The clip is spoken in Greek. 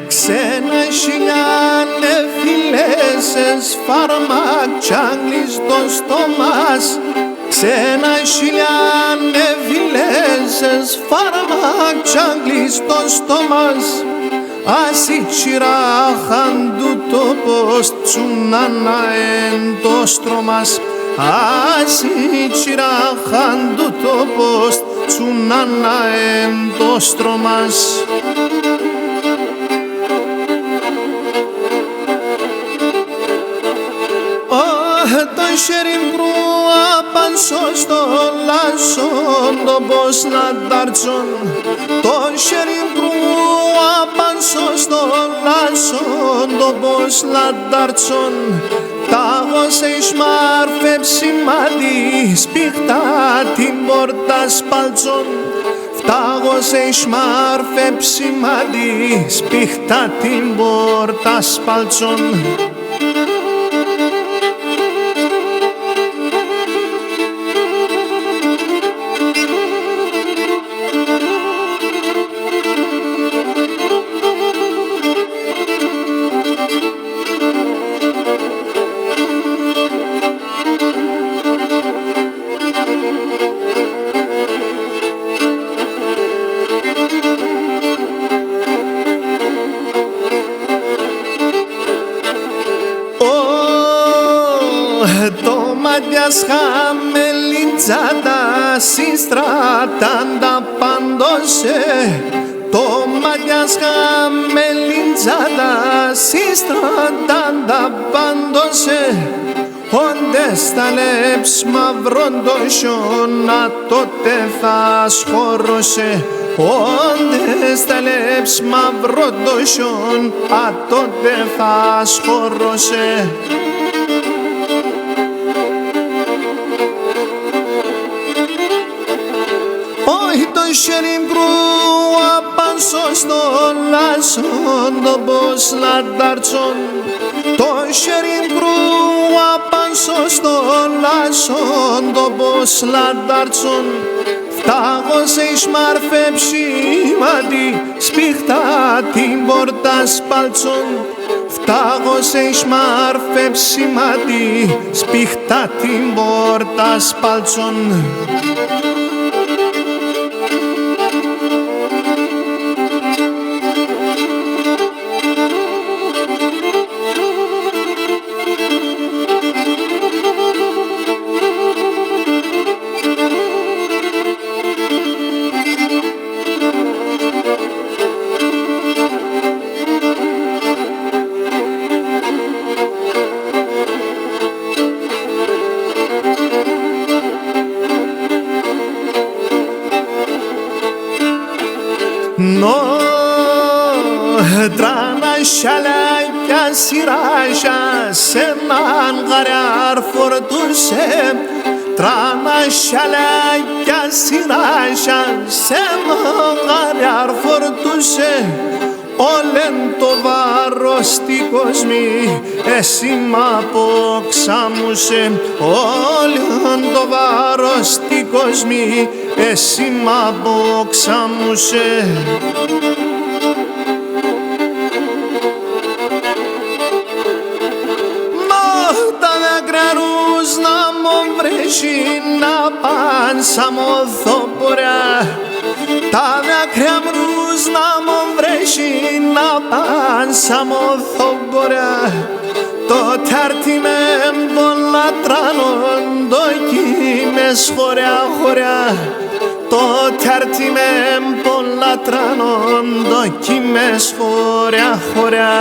Ξένα χιλιάνε φιλέσες φαρμακτσάνγλεις το στομάς. Ξένα χιλιάνε φιλέσες φαρμακτσάνγλεις το στομάς. Asi chirahan du topos tsunana en dostromas. Asi chirahan du topos tsunana en dostromas. Το χέρι γκρούα πάνσο στο λάσον, το πως λαντάρτσον. Το χέρι γκρούα πάνσο στο λάσον, το πως λαντάρτσον. Τάγος εις μάρφε ψημάδι, σπίχτα την πόρτα σπάλτσον. Φτάγος εις μάρφε ψημάδι, σπίχτα την πόρτα σπάλτσον. Το μάτιας χαμελιτζάτα συστρατάντα πάντωσε. Το μάτιας χαμελιτζάτα συστρατάντα πάντωσε. Όντες τα λέψ μαυρών το χιόνα τότε θα σχόρωσε. Όντες τα λέψ μαυρών το χιόνα τότε θα σχόρωσε. Το χέρι γκρούα πάνσο στο λάσον, το πως λαντάρτσον. Το χέρι γκρούα πάνσο στο λάσον, το πως λαντάρτσον. Φτάγος εις μάρφε ψημάδι, σπίχτα την πόρτα σπάλτσον. Φτάγος εις μάρφε ψημάδι, σπίχτα την πόρτα σπάλτσον. Τρana şalaya siraja senan garar fortuse. Trana şalaya siraja senan garar fortuse. Όλεν το βάρος στη κοσμή εσύ μ' αποξάμουσε. Όλεν το βάρος στη κοσμή εσύ μ' αποξάμουσε. Τα δάκρυα ρούς να μου βρέσει να παν σαν μοθοποριά. Τα δάκρυα ρούς να μου βρέσει να παν σαν μοθοποριά. Το τάρτι με πολλά τρανών το κείμες χωριά χωριά. Το τάρτι με πολλά τρανών το κείμες χωριά χωριά.